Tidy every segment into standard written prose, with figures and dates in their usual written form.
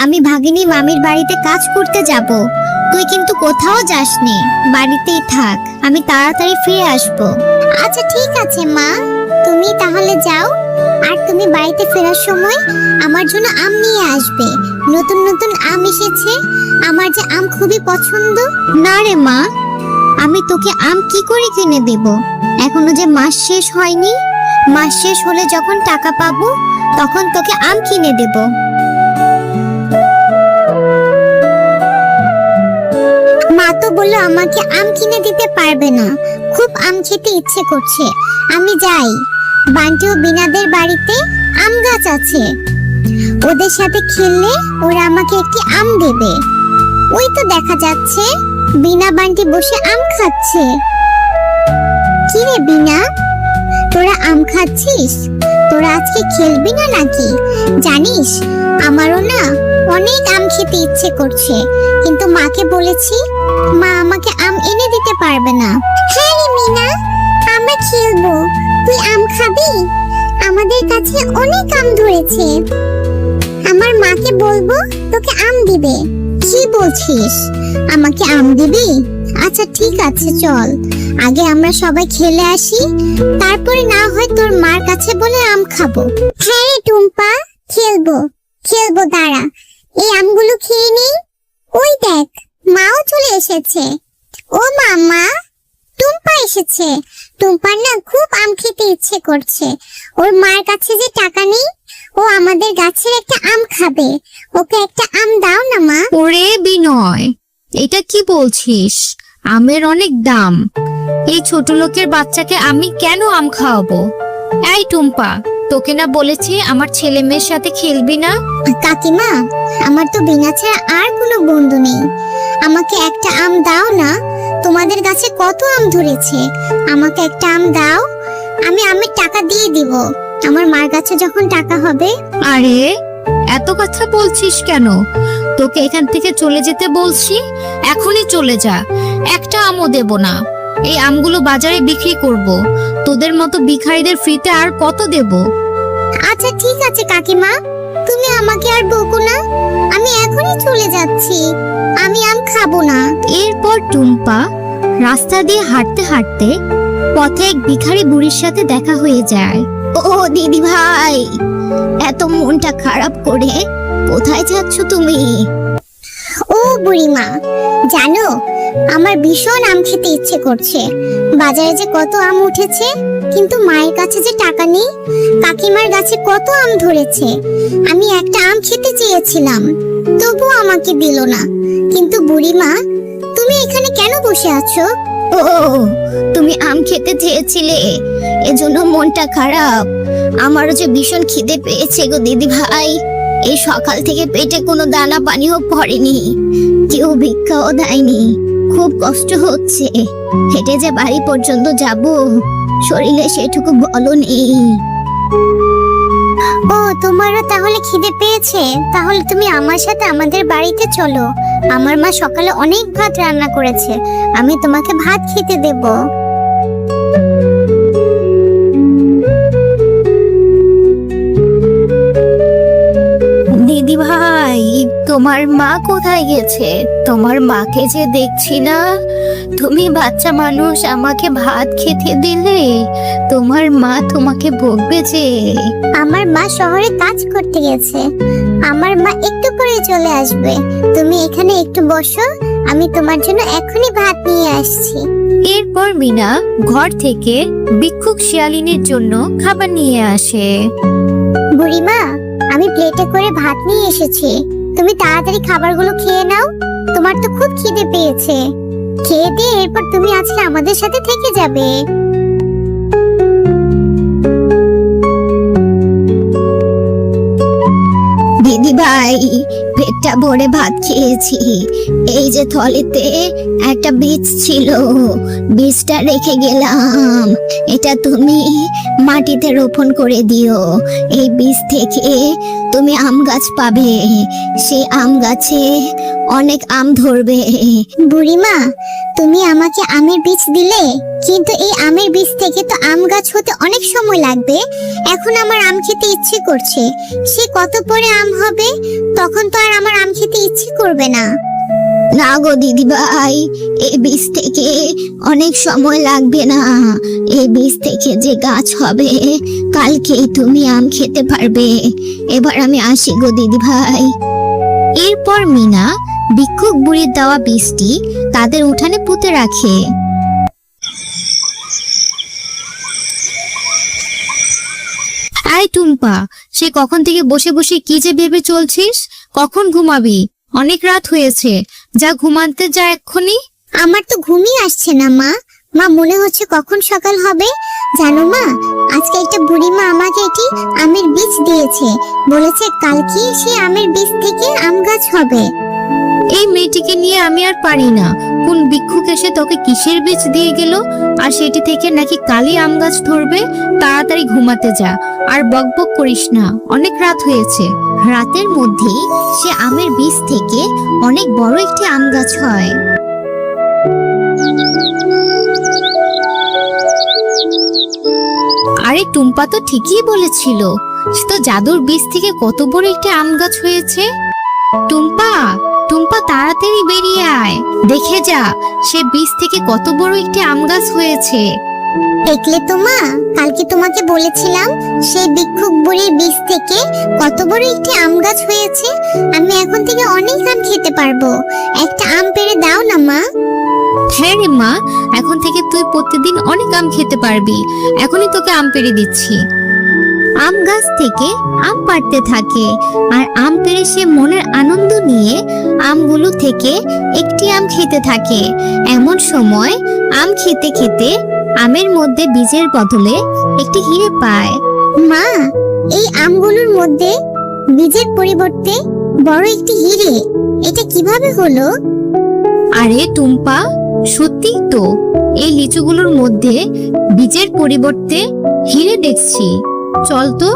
আমি ভাগিনী মামির বাড়িতে কাজ করতে যাব। তুই কিন্তু কোথাও যাসনি, বাড়িতেই থাক, আমি তাড়াতাড়ি ফিরে আসব। আচ্ছা ঠিক আছে মা, তুমি তাহলে যাও। আর তুমি বাড়িতে ফেরার সময় আমার জন্য আম নিয়ে আসবে। নতুন নতুন আম এসেছে, আমার যে আম খুবই পছন্দ। না রে মা, আমি তোকে আম কি করে কিনে দেব? এখনো যে মাস শেষ হয়নি। মাস শেষ হলে যখন টাকা পাবো তখন তোকে আম কিনে দেব। মা তো বললো আমাকে আম কিনে দিতে পারবে না। খুব আম খেতে ইচ্ছে করছে, আমি যাই। বান্টি ও বিনাদের বাড়িতে আম গাছ আছে, ওদের সাথে খেললে ওরা আমাকে একটি আম দেবে। ওই তো দেখা যাচ্ছে বিনা বান্টি বসে আম খাচ্ছে। কি রে বিনা, তোরা আম খাচ্ছিস? তোরা আজকে খেলবি না নাকি? জানিস আমারও না অনেক আম খেতে ইচ্ছে করছে, কিন্তু মাকে বলেছি, মা আমাকে আম এনে দিতে পারবে না। হ্যাঁ রে মিনা, আমরা খেলবো, তুই আম খাবি? আমাদের কাছে অনেক আম ধরেছে, আমার মাকে বলবো তোকে আম দিবে। কি বলছিস, আমাকে আম দিবি? আচ্ছা ঠিক আছে, চল আগে আমরা সবাই খেলে আসি, তারপরে না হয় তোর মার কাছে বলে আম খাবো। হ্যাঁ রে টুম্পা, খেলবো খেলবো, দাঁড়া এই আমগুলো খেয়ে নেই। ওই দেখ মাও চলে এসেছে। ও মামা, টুম্পা এসেছে। টুম্পার না খুব আম খেতে ইচ্ছে করছে, ওর মার কাছে যে টাকা নেই, ও আমাদের গাছের একটা আম খাবে। ওকে একটা আম দাও না মা। ওরে বিনয়, এটা কি বলছিস? আমের অনেক দাম, এই ছোট লোকের বাচ্চাকে আমি কেন আম খাওয়াবো? এই টুম্পা, তোকে না বলেছি আমার ছেলে মেয়ের সাথে খেলবি না? কাকিমা, আমার তো বিনা ছাড়া আর কোনো বন্ধু নেই, আমাকে একটা আম দাও না। তোমাদের গাছে কত আম ধরেছে, আমাকে একটা আম দাও, আমি আমের টাকা দিয়ে দিব আমার মার কাছে যখন টাকা হবে। আরে এত কথা বলছিস কেন? তোকে এখান থেকে চলে যেতে বলছি, এখনই চলে যা। একটা আমও দেব না, এই আমগুলো বাজারে বিক্রি করব। তোদের মতো ভিখারিদের ফ্রিতে আর কত দেব? আচ্ছা ঠিক আছে কাকিমা, তুমি আমাকে আর বকো না, আমি এখনই চলে যাচ্ছি, আমি আম খাবো না। এরপর টুম্পা রাস্তা দিয়ে হাঁটতে হাঁটতে পথে এক ভিখারি বুড়ির সাথে দেখা হয়ে যায়। ও দিদি ভাই, এত মনটা খারাপ করে কোথায় যাচ্ছ তুমি? ও বুড়িমা, জানো আমার ভীষণ আম খেতে ইচ্ছে করছে। বাজারে যে কত আম উঠেছে, কিন্তু মায়ের কাছে যে টাকা নেই। কাকিমার গাছে কত আম ধরেছে, আমি একটা আম খেতে চেয়েছিলাম, তবুও আমাকে দিল না। কিন্তু বুড়িমা, তুমি এখানে কেন বসে আছো? ও, তুমি আম খেতে চেয়েছিলে, এজন্য মনটা খারাপ। আমারও যে ভীষণ খিদে পেয়েছে গো দিদি ভাই, এই সকাল থেকে পেটে কোনো দানা পানিও পড়েনি, কেউ ভিক্ষাও দেয়নি, খুব কষ্ট হচ্ছে। হেঁটে যে বাড়ি পর্যন্ত যাব, শরীরে সেটুকু বলও নেই। ও, তোমারও তাহলে খিদে পেয়েছে? তাহলে তুমি আমার সাথে আমাদের বাড়িতে চলো, আমার মা সকালে অনেক ভাত রান্না করেছে, আমি তোমাকে ভাত খেতে দেব। দিদি ভাই, তোমার মা কোথায় গেছে? তোমার মাকে যে দেখছি না। তুমি বাচ্চা মানুষ, আমাকে ভাত খেতে দিলে তোমার মা তোমাকে বকবে যে। আমার মা শহরে কাজ করতে গেছে, আমার মা একটু পরে চলে আসবে। তুমি এখানে একটু বসো, আমি তোমার জন্য এখনই ভাত নিয়ে আসছি। এরপর মিনা ঘর থেকে ভিক্ষুক শিয়ালিনীর জন্য খাবার নিয়ে আসে। বুড়িমা, আমি প্লেটে করে ভাত নিয়ে এসেছি, তুমি তাড়াতাড়ি খাবারগুলো খেয়ে নাও, তোমার তো খুব খিদে পেয়েছে। খেয়ে দিয়ে এরপর তুমি আজকে আমাদের সাথে থেকে যাবে। দিদি ভাই, পেটটা ভরে ভাত খেয়েছি। এই যে থলিতে একটা বীজ ছিল, বীজটা রেখে গেলাম, এটা তুমি মাটিতে রোপণ করে দিও। এই বীজ থেকে তুমি আম গাছ পাবে, সেই আম গাছে অনেক আম ধরবে। বুড়িমা, তুমি আমাকে আমের বীজ দিলে, কিন্তু এই আমের বীজ থেকে তো আম গাছ হতে অনেক সময় লাগবে। এখন আমার আম খেতে ইচ্ছে করছে, সে কত পরে আম হবে, তখন তো আর আমার আম খেতে ইচ্ছে করবে না। না গো দিদি ভাই, এই বীজ থেকে অনেক সময় লাগবে না। এই বীজ থেকে যে গাছ হবে, কালকেই তুমি আম খেতে পারবে। এবার আমি আসি গো দিদি ভাই। এরপর মিনা ভিক্ষুক বুড়ির দেওয়া বীজটি তাদের উঠানে পুঁতে রাখে। আয় টুম্পা, সে কখন থেকে বসে বসে কি যে ভেবে চলছিস? কখন ঘুমাবি? অনেক রাত হয়েছে, যা ঘুমাতে যা এক্ষুনি। আমার তো ঘুমই আসছে না মা। মা, মনে হচ্ছে কখন সকাল হবে। জানো মা, আজকে একটা বুড়িমা আমাকে একটি আমের বীজ দিয়েছে, বলেছে কালকে সে আমের বীজ থেকে আম গাছ হবে। এই মেয়েটিকে নিয়ে আমি আর পারি না। কোন ভিক্ষুক এসে তোকে কিসের বীজ দিয়ে গেল, আর সেটি থেকে নাকি কালই আম গাছ ধরবে? তাড়াতাড়ি ঘুমাতে যা, আর বকবক করিস না, অনেক রাত হয়েছে। রাতের মধ্যেই সে আমের বীজ থেকে অনেক বড় একটি আম গাছ হয়। আরে টুম্পা তো ঠিকই বলেছিল, সে তো জাদুর বীজ থেকে কত বড় একটি আম গাছ হয়েছে। টুম্পা, টুম্পা তাড়াতাড়ি বেরিয়ে আয়, দেখে যা সে বীজ থেকে কত বড় একটি আম গাছ হয়েছে। দেখলে তো মা, কালকে তোমাকে বলেছিলাম সেই ভিক্ষুক বুড়ির বীজ থেকে কত বড় একটি আম গাছ হয়েছে। আমি এখন থেকে অনেক আম খেতে পারবো। একটা আম পেড়ে দাও না মা। হ্যাঁ রে মা, এখন থেকে তুই প্রতিদিন অনেক আম খেতে পারবি। এখনই তোকে আম পেড়ে দিচ্ছি। আম গাছ থেকে আম পাড়তে থাকে, আর আম পেড়ে সে মনের আনন্দ নিয়ে আমগুলো থেকে একটি আম খেতে থাকে। এমন সময় আম খেতে খেতে আমের মধ্যে বীজের বদলে একটি হিরে পায়। মা, এই আমগুলোর মধ্যে বীজের পরিবর্তে বড় একটি হিরে, এটা কিভাবে হলো? আরে টুম্পা, সত্যি তো, এই লিচুগুলোর মধ্যে বীজের পরিবর্তে হিরে দেখছি। চল তো,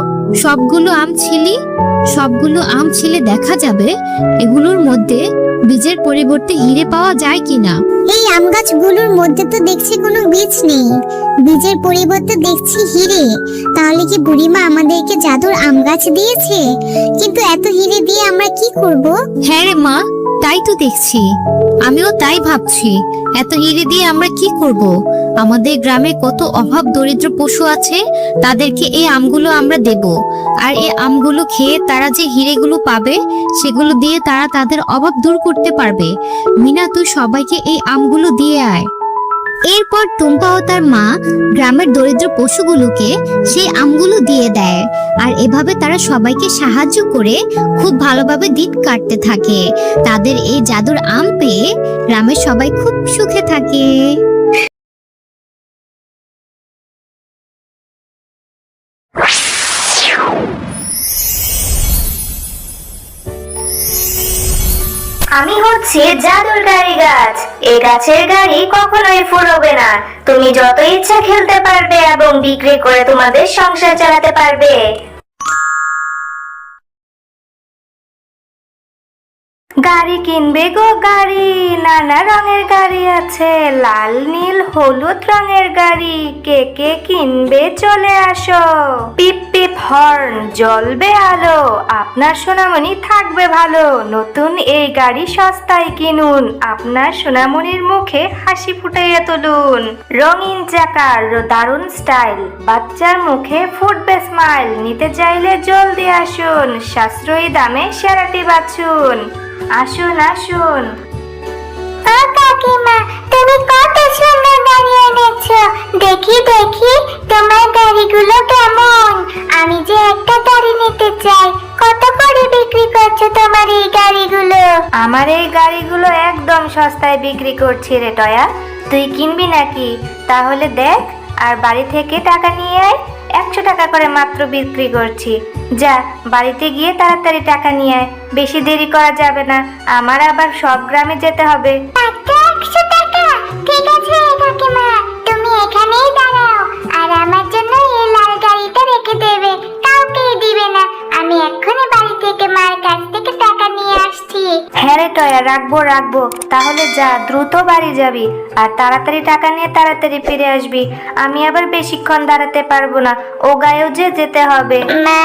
সবগুলো আম ছিলে দেখা যাবে এগুলোর মধ্যে বীজের পরিবর্তে হিরে পাওয়া যায় কিনা। এই আম গাছগুলোর মধ্যে তো দেখছি কোনো বীজ নেই, বীজের পরিবর্তে দেখছি হিরে। তাহলে কি বুড়িমা আমাদেরকে জাদুর আম গাছ দিয়েছে? কিন্তু এত হিরে দিয়ে আমরা কি করব? হ্যাঁ রে মা, তাই তো দেখছি, আমিও তাই ভাবছি। এত হিরে দিয়ে আমরা কি করব? আমাদের গ্রামে কত অভাব দরিদ্র পশু আছে, তাদেরকে এই আমগুলো আমরা দেব, আর এই আমগুলো খেয়ে তারা যে হিরেগুলো পাবে, সেগুলো দিয়ে তারা তাদের অভাব দূর করতে পারবে। মিনা, তুই সবাইকে এই আমগুলো দিয়ে আয়। এরপর টুম্পা ও তার মা গ্রামের দরিদ্র পশুগুলোকে সেই আমগুলো দিয়ে দেয়, আর এভাবে তারা সবাইকে সাহায্য করে খুব ভালোভাবে দিন কাটতে থাকে। তাদের এই জাদুর আম পেয়ে গ্রামের সবাই খুব সুখে থাকে। আমি হচ্ছে জাদুর গাড়ি গাছ। এই গাছের গাড়ি কখনোই ফুরোবে না। তুমি যত ইচ্ছা খেলতে পারবে এবং বিক্রি করে তোমাদের সংসার চালাতে পারবে। গাড়ি কিনবে গো গাড়ি, নানা রঙের গাড়ি আছে, লাল নীল হলুদ রঙের গাড়ি। কে কে কিনবে চলে আসো। পিপ পিপ হর্ন, জ্বলবে আলো, আপনার সোনামণি থাকবে ভালো। নতুন এই গাড়ি সস্তায় কিনুন, আপনার সোনামণির মুখে হাসি ফুটাইয়া তুলুন। রঙিন চাকার দারুণ স্টাইল, বাচ্চার মুখে ফুটবে স্মাইল। নিতে চাইলে জলদি আসুন, সাশ্রয়ী দামে সেরাটি বাছুন। আসুন আসুন। ও কাকিমা, তুমি কত সুন্দর গাড়ি এনেছো। দেখি দেখি তোমার গাড়িগুলো কেমন। আমি যে একটা গাড়ি নিতে চাই। কত করে বিক্রি করছো তোমার এই গাড়িগুলো? আমার এই গাড়িগুলো একদম সস্তায় বিক্রি করছি রে টয়া। তুই কিনবি নাকি? তাহলে দেখ, আর বাড়ি থেকে টাকা নিয়ে আয়। 100 টাকা করে মাত্র বিক্রি করছি। যা, বাড়িতে গিয়ে তাড়াতাড়ি টাকা নিয়ে আয়, বেশি দেরি করা যাবে না, আমার আবার সব গ্রামে যেতে হবে। মাত্র 100 টাকা? ঠিক আছে কাকিমা, তুমি এখানেই দাঁড়াও, আর আমার জন্য এই লাল গাড়িটা রেখে দেবে। কাউকে দিবে না, আমি আমি এক্ষুনি বাড়ি থেকে মার কাছ থেকে টাকা নিয়ে আসছি। হ্যাঁ রে টয়া, রাখবো রাখবো। তাহলে যা, দ্রুত বাড়ি যাবি আর তাড়াতাড়ি টাকা নিয়ে তাড়াতাড়ি ফিরে আসবি। আমি আবার বেশিক্ষণ দাঁড়াতে পারবো না, ও গায়েও যে যেতে হবে। মা,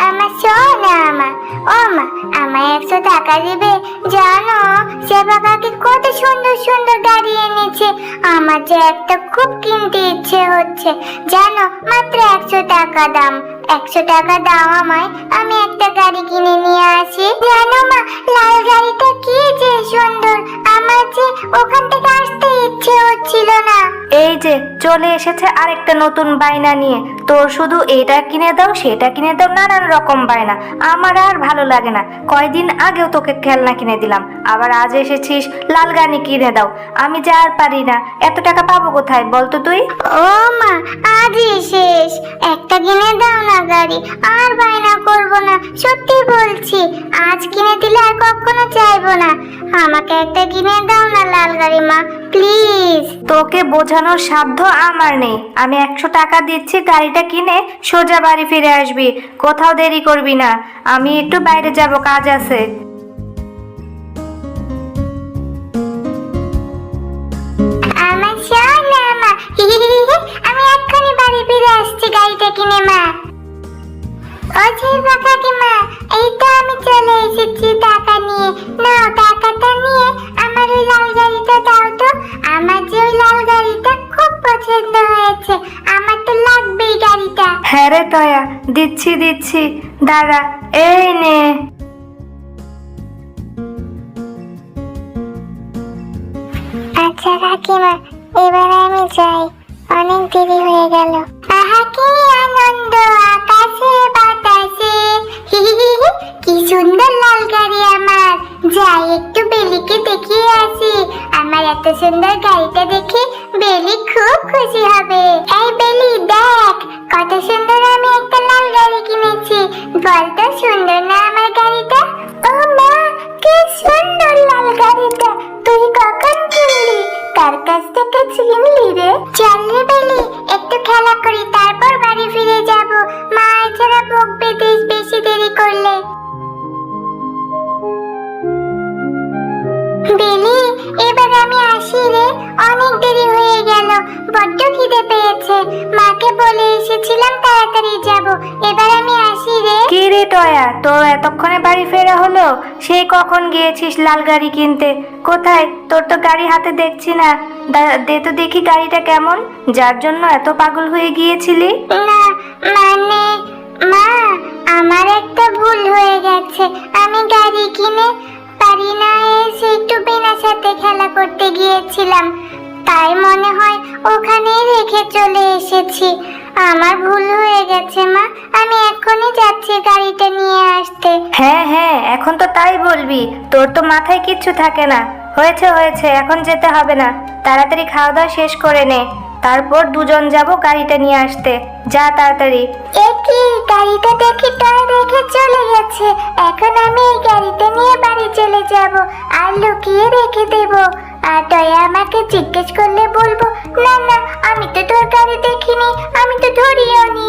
আমার সোনা মা, ও মা, আমায় 100 টাকা দিবে? জানো সেবা কাকি কত সুন্দর সুন্দর গাড়ি এনেছে, আমার যে একটা খুব কিনতে ইচ্ছে হচ্ছে। জানো মাত্র 100 টাকা দাম। 100 টাকা দাও আমায়, আমি একটা গাড়ি কিনে নিয়ে আসি। জানো মা, লাল গাড়িটা কি যে সুন্দর, আমার যে ওখান থেকে আসতে ইচ্ছে হচ্ছিল না। এই যে চলে এসেছে আরেকটা নতুন বায়না নিয়ে। তোর শুধু এটা কিনে দাও সেটা কিনে দাও, নানান রকম বায়না। আমার আর ভালো লাগে না। কয়দিন আগেও তোকে খেলনা কিনে দিলাম, আবার আজ এসেছিস লাল গাড়ি কিনে দাও। আমি যা আর পারি না, এত টাকা পাবো কোথায় বলতো তুই? ও মা, আজই শেষ, একটা কিনে দাও না গাড়ি, আর বায়না করব না, সত্যি বলছি। আজ কিনে দিলে আর কখনো চাইবো না। আমাকে একটা কিনে দাও না লাল গাড়ি মা, প্লিজ। তোকে বোঝানোর সাধ্য আমার নেই। আমি 100 টাকা দিচ্ছি, গাড়িটা কিনে সোজা বাড়ি ফিরে আসবি, কোথাও দেরি করবি না। আমি একটু বাইরে যাব, কাজ আছে। আমার সোনা মা, আমি এক্ষুনি বাড়ি ফিরে আসছি গাড়িটা কিনে মা। ও ছেবা কাকিমা, এই তো আমি চলে এসেছি টাকা নিয়ে। নাও টাকাটা নিয়ে আমার ওই লাল গাড়িটা দাও তো। আমার যে ওই লাল গাড়িটা খুব পছন্দ হয়েছে, আমার তো লাগবেই গাড়িটা। হ্যাঁ রে টয়া, দিচ্ছি দিচ্ছি, দাঁড়া, এই নে। আচ্ছা কাকিমা, এবার আমি যাই, অনেক দেরি হয়ে গেল। আহা কি আনন্দ আকাশে বাতাসে, কি সুন্দর লাল গাড়ি আমার। যাই একটু বেলিকে দেখিয়ে আসি, আমার এত সুন্দর গাড়িটা দেখে বেলি খুব খুশি হবে। এই বেলি দেখ, কত সুন্দর আমি একটা লাল গাড়ি কিনেছি। বলতো সুন্দর না আমার গাড়িটা? ও মা, কি সুন্দর লাল গাড়িটা, তুই কখন কিনলি? কার কাছ থেকে কিনলি রে? চল রে বেলি, একটু খেলা করি, তারপর বাড়ি ফিরে যাব। মা এছাড়া বকবে বেশি দেরি করলে। বেলি, এবার আমি আসি রে, অনেক দেরি হয়ে গেল, বড্ড খিদে পেয়েছে। মাকে বলে এসেছিলাম তাড়াতাড়ি যাব, এবার আমি আসি রে। কি রে টয়া, তোর এতক্ষণে বাড়ি ফেরা হলো? সেই কখন গিয়েছিস লাল গাড়ি কিনতে? কোথায়? তোর তো গাড়ি হাতে দেখছি না। দে তো দেখি গাড়িটা কেমন, যার জন্য এত পাগল হয়ে গিয়েছিলি। না মানে মা, আমার একটা ভুল হয়ে গেছে। আমি গাড়ি কিনে পারি না এসে একটু বিনার সাথে খেলা করতে গিয়েছিলাম, তাই মনে হয় ওখানেই রেখে চলে এসেছি। আমার ভুল হয়ে গেছে মা, আমি এখনই যাচ্ছি গাড়িটা নিয়ে আসতে। হ্যাঁ হ্যাঁ, এখন তো তাই বলবি, তোর তো মাথায় কিচ্ছু থাকে না। হয়েছে হয়েছে, এখন যেতে হবে না, তাড়াতাড়ি খাওয়া দাওয়া শেষ করে নে, তারপর দুজন যাব গাড়িটা নিয়ে আসতে। যা তাড়াতাড়ি। এ কি, গাড়িটা দেখি টয় রেখে চলে গেছে। এখন আমি এই গাড়িটা নিয়ে বাড়ি চলে যাব আর লুকিয়ে রেখে দেব। আর টয় আমাকে জিজ্ঞেস করলে বলবো, না না, আমি তো তোর গাড়ি দেখিনি, আমি তো ধরিও নি।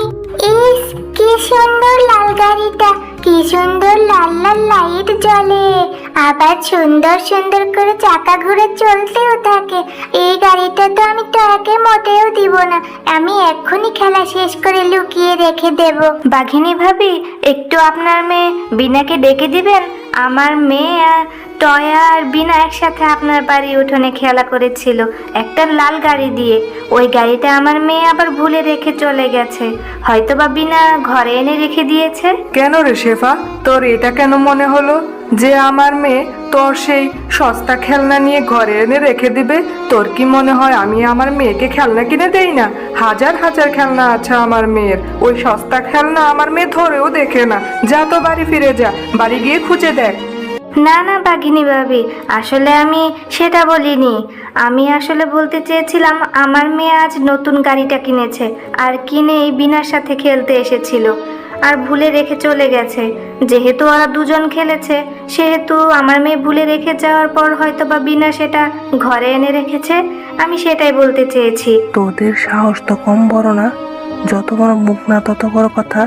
ইস, কি সুন্দর লাল গাড়িটা, কি সুন্দর লাল লাল লাইট জ্বলে, আবার সুন্দর সুন্দর করে চাকা ঘুরে চলতেও থাকে। এই গাড়িটা তো আমি টয়াকে মোটেও দিব না, আমি এক্ষুনি খেলা শেষ করে লুকিয়ে রেখে দেব। বাঘিনী ভাবি, একটু আপনার মেয়ে বিনাকে ডেকে দিবেন। আমার মেয়ে আর টয়া আর বিনা একসাথে আপনার বাড়ি উঠোনে খেলা করেছিল একটা লাল গাড়ি দিয়ে। ওই গাড়িটা আমার মেয়ে আবার ভুলে রেখে চলে গেছে, হয়তোবা বিনা ঘরে এনে রেখে দিয়েছে। কেন রে শেফা, তোর এটা কেন মনে হলো যে আমার মেয়ে তোর সেই সস্তা খেলনা নিয়ে ঘরে এনে রেখে দিবে? তোর কি মনে হয় আমি আমার মেয়েকে খেলনা কিনে দেই না? হাজার হাজার খেলনা আছে আমার মেয়ের, ওই সস্তা খেলনা আমার মেয়ে ধরেও দেখে না। যা তো বাড়ি ফিরে যা, বাড়ি গিয়ে খুঁজে দেখ। না না বাঘিনী ভাবি, আসলে আমি সেটা বলিনি। আমি আসলে বলতে চেয়েছিলাম আমার মেয়ে আজ নতুন গাড়িটা কিনেছে, আর কিনে এই বিনার সাথে খেলতে এসেছিল আর ভুলে রেখে চলে গেছে। যেহেতু ওরা দুজন খেলেছে, সেহেতু আমার মেয়ে ভুলে রেখে যাওয়ার পর হয়তো বা বিনা সেটা ঘরে এনে রেখেছে। আমি সেটাই বলতে চেয়েছি। তোদের সাহস তো কম বড় না, যত বড় মুখ না তত বড় কথা।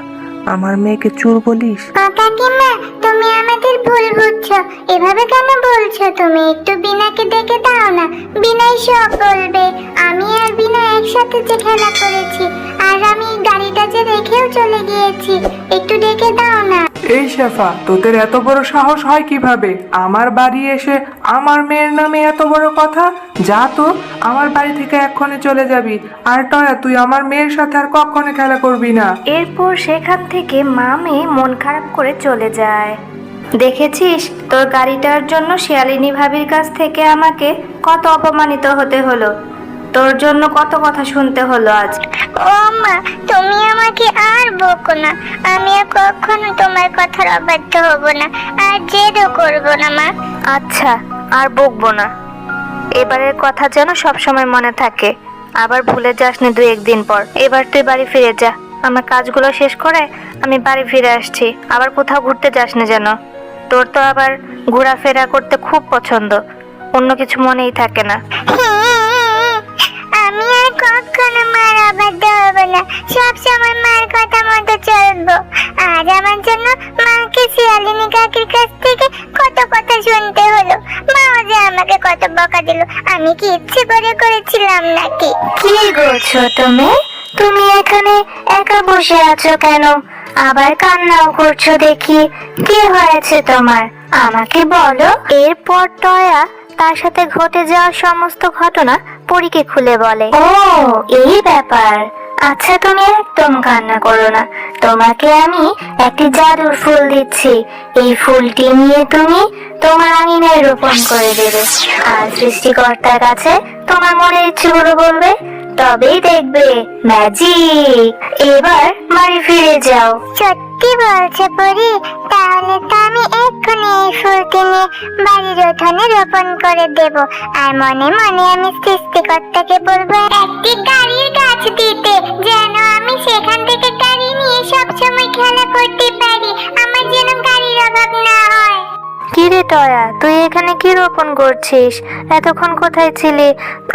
আমার মেয়েকে চোর বলিস? কাকিমা, তুমি আমাদের ভুল বুঝছো। এভাবে কেন বলছো তুমি? একটু বিনাকে ডেকে দাও না, বিনাই সব বলবে। আমি আর বিনা একসাথে যে খেলা করেছি, আর আমি গাড়িটা যে রেখেও চলে গিয়েছি, একটু ডেকে দাও না। এই শেফা, তোদের এত বড় সাহস হয় কিভাবে আমার বাড়ি এসে আমার মেয়ের নামে এত বড় কথা? যা তো, আমার বাড়ি থেকে এক্ষণে চলে যাবি। আর টয়া, তুই আমার মেয়ের সাথে আর কখনো খেলা করবি না। এরপর সেখান থেকে মা মেয়ে মন খারাপ করে চলে যায়। দেখেছিস, তোর গাড়িটার জন্য শিয়ালিনী ভাবির কাছ থেকে আমাকে কত অপমানিত হতে হলো, তোর জন্য কত কথা শুনতে হলো আজ। ও মা, তুমি আমাকে আর বকো না। আমি আর কখনো তোমার কথার অবাধ্য হব না, আর জেদও করব না মা। আচ্ছা, আর বকবো না। এবারের কথা যেন সবসময় মনে থাকে, আবার ভুলে যাস না 2-1 দিন পর। এবার তুই বাড়ি ফিরে যা, আমার কাজগুলো শেষ করে আমি বাড়ি ফিরে আসছি। আবার কোথাও ঘুরতে যাস না যেন। তোর তো আবার ঘোরাফেরা করতে খুব পছন্দ, অন্য কিছু মনেই থাকে না। আমি আর কখনো মার অবাধ্য হব না, সব সময় মার কথা মতো চলবো। আজ আমার জন্য মাকে শিয়ালিনী কাকির কাছ থেকে কত কথা শুনতে হলো। মাও যে আমাকে কত বকা দিল, আমি কি ইচ্ছে করে করেছিলাম নাকি? কি গো ছোট মেয়ে, তুমি এখানে একা বসে আছো কেন? আবার কান্নাও করছো দেখি, কি হয়েছে তোমার? আমাকে বলো। এরপর টয়া তার সাথে ঘটে যাওয়া সমস্ত ঘটনা পরীকে খুলে বলে। ও, এই ব্যাপার। আচ্ছা, তুমি একদম কান্না করো না, তোমাকে আমি একটি জাদুর ফুল দিচ্ছি। এই ফুলটি নিয়ে তুমি তোমার আঙিনায় রোপণ করে দেবে, আর সৃষ্টিকর্তার কাছে তোমার মনের ইচ্ছেগুলো বলবে, তবেই দেখবে ম্যাজিক। এবার বাড়ি ফিরে যাও। সত্যি বলছে পরি? তাহলে তো আমি এক্ষুনি এই ফুলটি নিয়ে বাড়ির উঠোনে রোপণ করে দেব, আর মনে মনে আমি সৃষ্টিকর্তাকে বলবো একটি গাড়ির গাছ দিতে, যেন আমি সেখান থেকে গাড়ি নিয়ে সবসময় খেলা করতে পারি, আমার যেন গাড়ির অভাব না হয়। কিরে টয়া, তুই এখানে কি রোপণ করছিস? এতক্ষণ কোথায় ছিলি?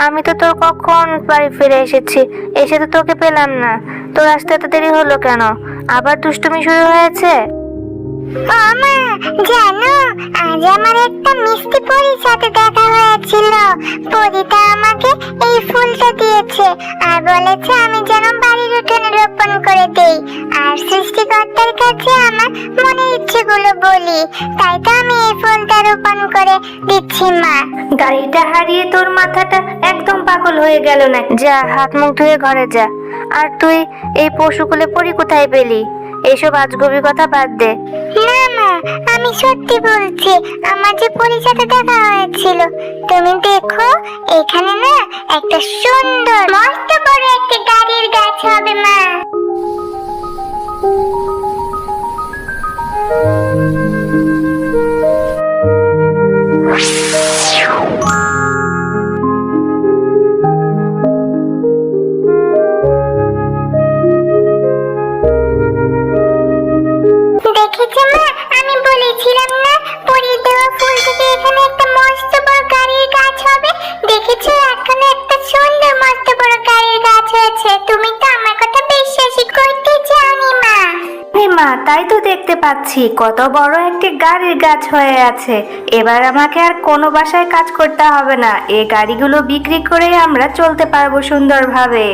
আমি তো তোর কখন বাড়ি ফিরে এসেছি, এসে তো তোকে পেলাম না। তোর আসতে এত দেরি হলো কেন? আবার দুষ্টুমি শুরু হয়েছে? ও মা, জানো আজ আমার একটা মিষ্টি পরীর সাথে দেখা হয়েছিল। পরীটা আমাকে এই ফুলটা দিয়েছে, আর বলেছে আমি যেন বাড়ির উঠোনে রোপণ করে দেই, আর সৃষ্টিকর্তার কাছে আমার মনের ইচ্ছেগুলো বলি। তাই তো আমি এই ফুলটা রোপণ করে দিচ্ছি মা। গাড়িটা হারিয়ে তোর মাথাটা একদম পাগল হয়ে গেল না? যা, হাত মুখ ধুয়ে ঘরে যা। আর তুই এই পশুকুলে পরি কোথায় পেলি? এইসব আজগবি কথা বাদ দে। না মা, আমি সত্যি বলছি, আমার যে পরীর সাথে দেখা হয়েছিল। তুমি দেখো, এখানে না একটা সুন্দর মস্ত বড় একটা গাড়ির গাছ হবে মা। দেখেছো মা, আমি বলেছিলাম না পরীর দেওয়া ফুল থেকে এখানে একটা মস্ত বড় গাড়ির গাছ হবে। দেখেছো, এখানে একটা সুন্দর মস্ত বড় গাড়ির গাছ হয়েছে। তুমি তো আমার কথা বিশ্বাসই করতে চাওনি মা। মা, তাই তো দেখতে পাচ্ছি কত বড় একটি গাড়ির গাছ হয়ে আছে। এবার আমাকে আর কোনো বাসায় কাজ করতে হবে না, এই গাড়িগুলো বিক্রি করে আমরা চলতে পারবো সুন্দরভাবে।